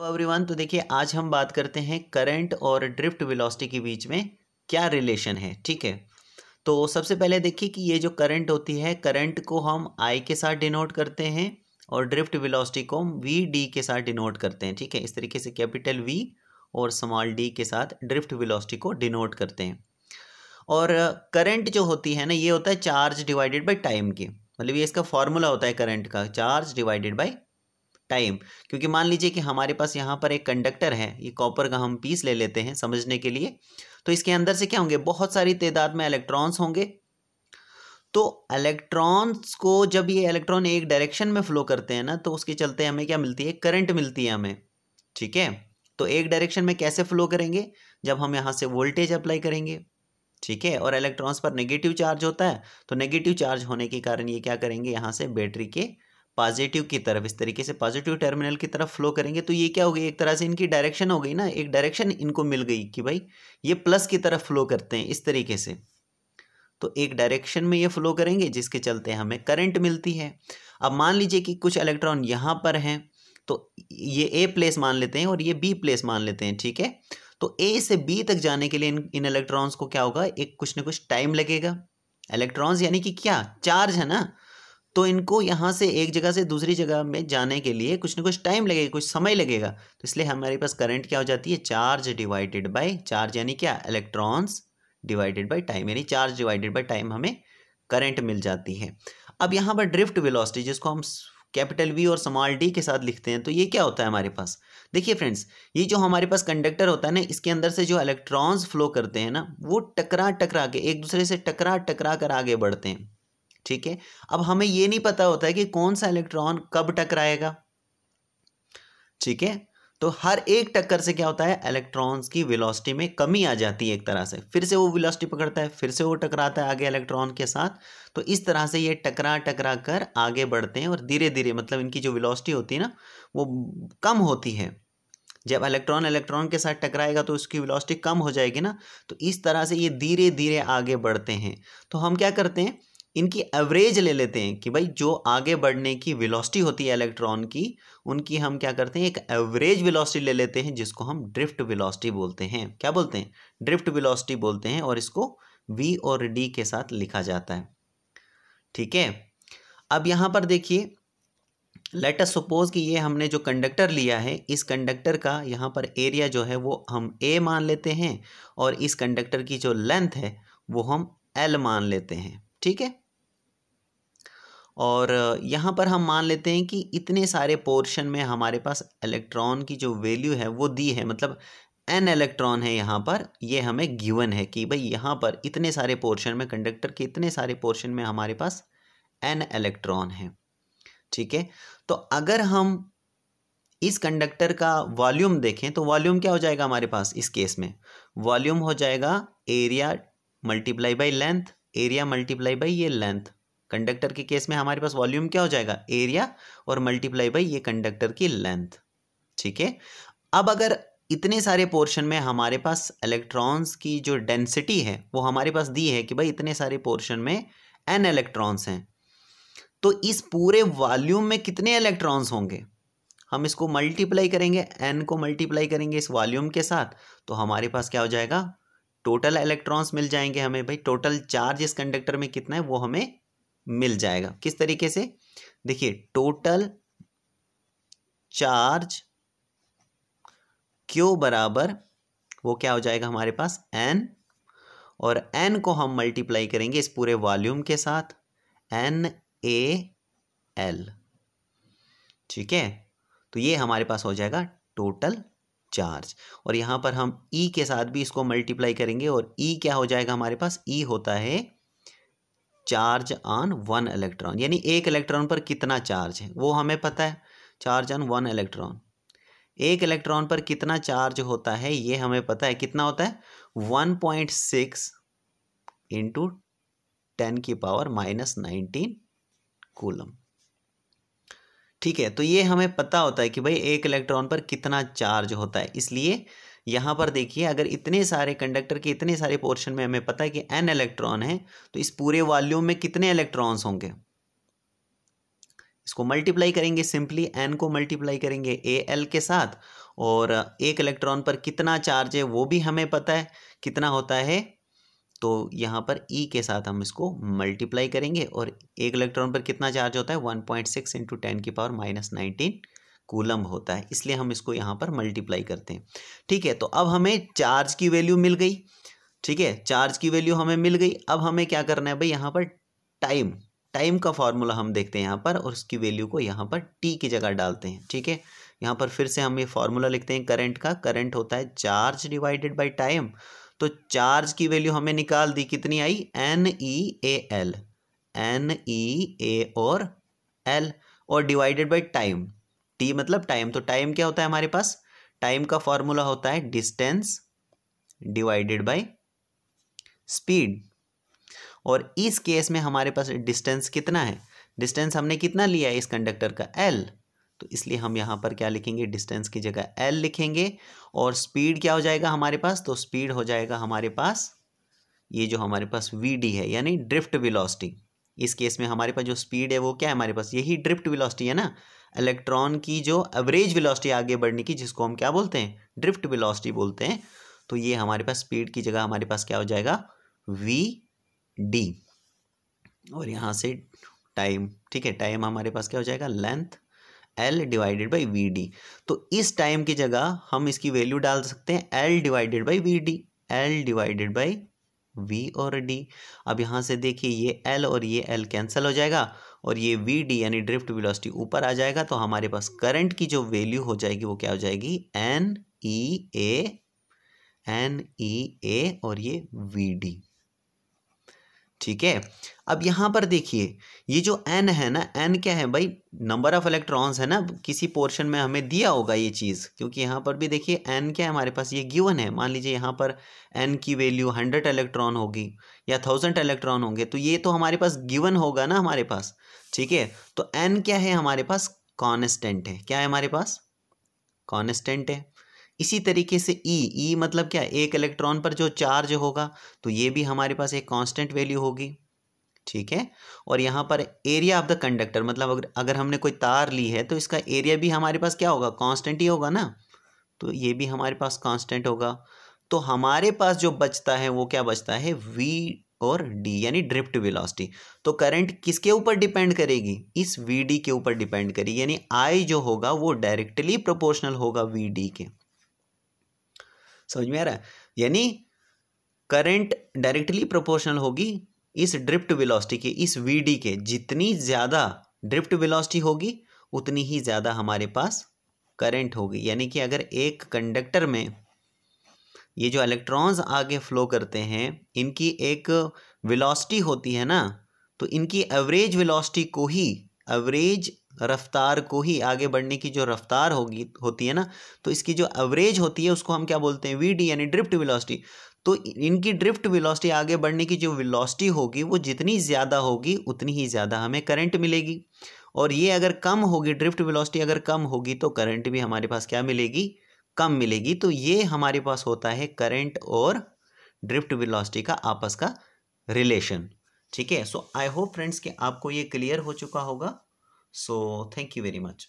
तो एवरीवन, तो देखिए आज हम बात करते हैं करंट और ड्रिफ्ट वेलोसिटी के बीच में क्या रिलेशन है। ठीक है, तो सबसे पहले देखिए कि ये जो करंट होती है, करंट को हम आई के साथ डिनोट करते हैं और ड्रिफ्ट वेलोसिटी को हम वी डी के साथ डिनोट करते हैं। ठीक है, इस तरीके से कैपिटल वी और स्मॉल डी के साथ ड्रिफ्ट वेलोसिटी को डिनोट करते हैं। और करंट जो होती है ना, ये होता है चार्ज डिवाइडेड बाई टाइम की, मतलब ये इसका फॉर्मूला होता है करंट का, चार्ज डिवाइडेड बाई टाइम। क्योंकि मान लीजिए कि हमारे पास यहाँ पर एक कंडक्टर है, ये कॉपर का हम पीस ले लेते हैं समझने के लिए। तो इसके अंदर से क्या होंगे, बहुत सारी तादाद में इलेक्ट्रॉन्स होंगे। तो इलेक्ट्रॉन्स को जब ये इलेक्ट्रॉन एक डायरेक्शन में फ्लो करते हैं ना, तो उसके चलते हमें क्या मिलती है, करंट मिलती है हमें। ठीक है, तो एक डायरेक्शन में कैसे फ्लो करेंगे, जब हम यहाँ से वोल्टेज अप्लाई करेंगे। ठीक है, और इलेक्ट्रॉन्स पर नेगेटिव चार्ज होता है, तो नेगेटिव चार्ज होने के कारण ये क्या करेंगे, यहाँ से बैटरी के पॉजिटिव की तरफ, इस तरीके से पॉजिटिव टर्मिनल की तरफ फ्लो करेंगे। तो ये क्या हो गई, एक तरह से इनकी डायरेक्शन हो गई ना, एक डायरेक्शन इनको मिल गई कि भाई ये प्लस की तरफ फ्लो करते हैं इस तरीके से। तो एक डायरेक्शन में ये फ्लो करेंगे जिसके चलते हमें करंट मिलती है। अब मान लीजिए कि कुछ इलेक्ट्रॉन यहाँ पर हैं, तो ये ए प्लेस मान लेते हैं और ये बी प्लेस मान लेते हैं। ठीक है, तो ए से बी तक जाने के लिए इन इलेक्ट्रॉन्स को क्या होगा, एक कुछ ना कुछ टाइम लगेगा। इलेक्ट्रॉन्स यानी कि क्या, चार्ज है ना, तो इनको यहाँ से एक जगह से दूसरी जगह में जाने के लिए कुछ ना कुछ टाइम लगेगा, कुछ समय लगेगा। तो इसलिए हमारे पास करंट क्या हो जाती है, चार्ज डिवाइडेड बाय चार्ज, यानी क्या, इलेक्ट्रॉन्स डिवाइडेड बाय टाइम, यानी चार्ज डिवाइडेड बाय टाइम हमें करंट मिल जाती है। अब यहाँ पर ड्रिफ्ट वेलोसिटी, जिसको हम कैपिटल वी और स्मॉल डी के साथ लिखते हैं, तो ये क्या होता है हमारे पास। देखिए फ्रेंड्स, ये जो हमारे पास कंडक्टर होता है ना, इसके अंदर से जो इलेक्ट्रॉन्स फ्लो करते हैं ना, वो टकरा टकरा के एक दूसरे से टकरा टकरा कर आगे बढ़ते हैं। ठीक है, अब हमें ये नहीं पता होता है कि कौन सा इलेक्ट्रॉन कब टकराएगा। ठीक है, तो हर एक टक्कर से क्या होता है, इलेक्ट्रॉन्स की वेलोसिटी में कमी आ जाती है एक तरह से, फिर से वो वेलोसिटी पकड़ता है, फिर से वो टकराता है आगे इलेक्ट्रॉन के साथ। तो इस तरह से ये टकरा टकरा कर आगे बढ़ते हैं और धीरे धीरे, मतलब इनकी जो वेलोसिटी होती है ना, वो कम होती है। जब इलेक्ट्रॉन इलेक्ट्रॉन के साथ टकराएगा तो उसकी वेलोसिटी कम हो जाएगी ना, तो इस तरह से ये धीरे धीरे आगे बढ़ते हैं। तो हम क्या करते हैं, इनकी एवरेज ले लेते हैं कि भाई जो आगे बढ़ने की वेलोसिटी होती है इलेक्ट्रॉन की, उनकी हम क्या करते हैं, एक एवरेज वेलोसिटी ले लेते हैं, जिसको हम ड्रिफ्ट वेलोसिटी बोलते हैं। क्या बोलते हैं, ड्रिफ्ट वेलोसिटी बोलते हैं, और इसको v और d के साथ लिखा जाता है। ठीक है, अब यहाँ पर देखिए, लेट अस सपोज कि ये हमने जो कंडक्टर लिया है, इस कंडक्टर का यहाँ पर एरिया जो है वो हम a मान लेते हैं, और इस कंडक्टर की जो लेंथ है वो हम l मान लेते हैं। ठीक है, और यहाँ पर हम मान लेते हैं कि इतने सारे पोर्शन में हमारे पास इलेक्ट्रॉन की जो वैल्यू है वो दी है, मतलब n इलेक्ट्रॉन है यहाँ पर, ये हमें गिवन है कि भाई यहाँ पर इतने सारे पोर्शन में, कंडक्टर के इतने सारे पोर्शन में हमारे पास n इलेक्ट्रॉन है। ठीक है, तो अगर हम इस कंडक्टर का वॉल्यूम देखें, तो वॉल्यूम क्या हो जाएगा हमारे पास, इस केस में वॉल्यूम हो जाएगा area multiply by length, area multiply by ये लेंथ। कंडक्टर के केस में हमारे पास वॉल्यूम क्या हो जाएगा, एरिया और मल्टीप्लाई बाई ये कंडक्टर की लेंथ। ठीक है, अब अगर इतने सारे पोर्शन में हमारे पास इलेक्ट्रॉन्स की जो डेंसिटी है वो हमारे पास दी है कि भाई इतने सारे पोर्शन में n इलेक्ट्रॉन्स हैं, तो इस पूरे वॉल्यूम में कितने इलेक्ट्रॉन्स होंगे, हम इसको मल्टीप्लाई करेंगे, n को मल्टीप्लाई करेंगे इस वॉल्यूम के साथ, तो हमारे पास क्या हो जाएगा, टोटल इलेक्ट्रॉन्स मिल जाएंगे हमें। भाई टोटल चार्ज इस कंडक्टर में कितना है वो हमें मिल जाएगा। किस तरीके से, देखिए, टोटल चार्ज Q बराबर वो क्या हो जाएगा हमारे पास n, और n को हम मल्टीप्लाई करेंगे इस पूरे वॉल्यूम के साथ, NaL। ठीक है, तो ये हमारे पास हो जाएगा टोटल चार्ज, और यहाँ पर हम E के साथ भी इसको मल्टीप्लाई करेंगे, और E क्या हो जाएगा हमारे पास, E होता है चार्ज ऑन वन इलेक्ट्रॉन, यानी एक इलेक्ट्रॉन पर कितना चार्ज है वो हमें पता है, चार्ज ऑन वन इलेक्ट्रॉन। एक इलेक्ट्रॉन पर कितना चार्ज होता है ये हमें पता है, कितना होता है, 1.6 इंटू 10⁻⁻19 कूलम। ठीक है, तो ये हमें पता होता है कि भाई एक इलेक्ट्रॉन पर कितना चार्ज होता है। इसलिए यहाँ पर देखिए, अगर इतने सारे कंडक्टर के इतने सारे पोर्शन में हमें पता है कि n इलेक्ट्रॉन है, तो इस पूरे वॉल्यूम में कितने इलेक्ट्रॉन्स होंगे, इसको मल्टीप्लाई करेंगे, सिंपली n को मल्टीप्लाई करेंगे Al के साथ, और एक इलेक्ट्रॉन पर कितना चार्ज है वो भी हमें पता है कितना होता है, तो यहाँ पर E के साथ हम इसको मल्टीप्लाई करेंगे और एक इलेक्ट्रॉन पर कितना चार्ज होता है 1.6 इंटू 10⁻⁻19 कूलम होता है, इसलिए हम इसको यहाँ पर मल्टीप्लाई करते हैं। ठीक है, तो अब हमें चार्ज की वैल्यू मिल गई। ठीक है, चार्ज की वैल्यू हमें मिल गई। अब हमें क्या करना है भाई, यहाँ पर टाइम का फॉर्मूला हम देखते हैं यहाँ पर, और उसकी वैल्यू को यहाँ पर T की जगह डालते हैं। ठीक है, यहाँ पर फिर से हम ये फॉर्मूला लिखते हैं करंट का। करंट होता है चार्ज डिवाइडेड बाई टाइम। तो चार्ज की वैल्यू हमें निकाल दी, कितनी आई, NeAl, NeA और L, और डिवाइडेड बाई टाइम, T मतलब टाइम। तो टाइम क्या होता है हमारे पास, टाइम का फॉर्मूला होता है डिस्टेंस डिवाइडेड बाई स्पीड। और इस केस में हमारे पास डिस्टेंस कितना है, डिस्टेंस हमने कितना लिया है इस कंडक्टर का, L, तो इसलिए हम यहाँ पर क्या लिखेंगे, डिस्टेंस की जगह L लिखेंगे। और स्पीड क्या हो जाएगा हमारे पास, तो स्पीड हो जाएगा हमारे पास ये जो हमारे पास VD है, यानी ड्रिफ्ट वेलोसिटी। इस केस में हमारे पास जो स्पीड है वो क्या है हमारे पास, यही ड्रिफ्ट वेलोसिटी है ना, इलेक्ट्रॉन की जो एवरेज वेलोसिटी आगे बढ़ने की, जिसको हम क्या बोलते हैं, ड्रिफ्ट वेलोसिटी बोलते हैं। तो ये हमारे पास स्पीड की जगह हमारे पास क्या हो जाएगा, VD, और यहाँ से टाइम। ठीक है, टाइम हमारे पास क्या हो जाएगा, length L divided by VD। तो इस टाइम की जगह हम इसकी वैल्यू डाल सकते हैं L divided by VD, L divided by V और D। अब यहाँ से देखिए ये L और ये L कैंसिल हो जाएगा, और ये VD यानी ड्रिफ्ट वेलोसिटी ऊपर आ जाएगा। तो हमारे पास करंट की जो वैल्यू हो जाएगी वो क्या हो जाएगी, NeA और ये VD। ठीक है, अब यहाँ पर देखिए ये जो n है ना, n क्या है भाई, नंबर ऑफ इलेक्ट्रॉन्स है ना, किसी पोर्शन में हमें दिया होगा ये चीज़, क्योंकि यहाँ पर भी देखिए n क्या है हमारे पास, ये गिवन है। मान लीजिए यहाँ पर n की वैल्यू 100 इलेक्ट्रॉन होगी या 1000 इलेक्ट्रॉन होंगे, तो ये तो हमारे पास गिवन होगा ना हमारे पास। ठीक है, तो n क्या है हमारे पास, कॉन्स्टेंट है। क्या है हमारे पास, कॉन्स्टेंट है। इसी तरीके से E मतलब क्या, एक इलेक्ट्रॉन पर जो चार्ज होगा, तो ये भी हमारे पास एक कांस्टेंट वैल्यू होगी। ठीक है, और यहाँ पर एरिया ऑफ द कंडक्टर, मतलब अगर हमने कोई तार ली है तो इसका एरिया भी हमारे पास क्या होगा, कांस्टेंट ही होगा ना, तो ये भी हमारे पास कांस्टेंट होगा। तो हमारे पास जो बचता है वो क्या बचता है, V और D यानी ड्रिफ्ट वेलोसिटी। तो करंट किसके ऊपर डिपेंड करेगी, इस VD के ऊपर डिपेंड करेगी, यानी I जो होगा वो डायरेक्टली प्रोपोर्शनल होगा VD के। समझ में आ रहा है, यानी करंट डायरेक्टली प्रोपोर्शनल होगी इस ड्रिफ्ट वेलोसिटी के, इस VD के। जितनी ज़्यादा ड्रिफ्ट वेलोसिटी होगी उतनी ही ज़्यादा हमारे पास करंट होगी। यानी कि अगर एक कंडक्टर में ये जो इलेक्ट्रॉन्स आगे फ्लो करते हैं, इनकी एक वेलोसिटी होती है ना, तो इनकी एवरेज वेलोसिटी को ही, एवरेज रफ्तार को ही, आगे बढ़ने की जो रफ्तार होती है ना, तो इसकी जो एवरेज होती है उसको हम क्या बोलते हैं, VD यानी ड्रिफ्ट वेलोसिटी। तो इनकी ड्रिफ्ट वेलोसिटी, आगे बढ़ने की जो वेलोसिटी होगी, वो जितनी ज़्यादा होगी उतनी ही ज़्यादा हमें करंट मिलेगी। और ये अगर कम होगी, ड्रिफ्ट वेलोसिटी अगर कम होगी, तो करंट भी हमारे पास क्या मिलेगी, कम मिलेगी। तो ये हमारे पास होता है करंट और ड्रिफ्ट वेलोसिटी का आपस का रिलेशन। ठीक है, सो आई होप फ्रेंड्स कि आपको ये क्लियर हो चुका होगा। So thank you very much.